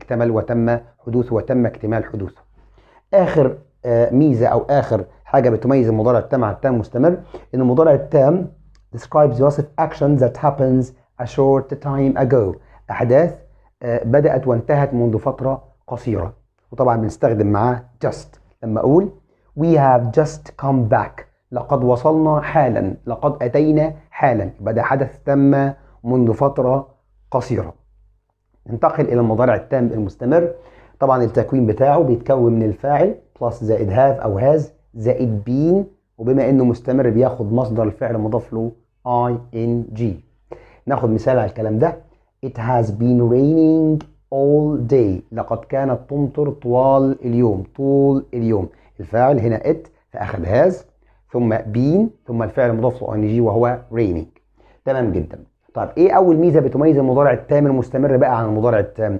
اكتمل وتم حدوثه وتم اكتمال حدوثه. آخر ميزة أو آخر حاجة بتميز المضارع التام عن التام المستمر إن المضارع التام describes يوصف action that happens a short time ago، أحداث بدأت وانتهت منذ فترة قصيرة. وطبعا بنستخدم معاه just لما أقول we have just come back، لقد وصلنا حالا، لقد أتينا حالا، يبقى ده حدث تم منذ فترة قصيرة. ننتقل إلى المضارع التام المستمر. طبعا التكوين بتاعه بيتكون من الفاعل بلس زائد have أو has زائد been، وبما إنه مستمر بياخد مصدر الفعل مضاف له ing. ناخد مثال على الكلام ده. It has been raining all day، لقد كانت تمطر طوال اليوم، طول اليوم. الفاعل هنا it فأخذ has ثم been ثم الفعل المضاف له ing وهو raining. تمام جدا. طيب ايه اول ميزه بتميز المضارع التام المستمر بقى عن المضارع التام؟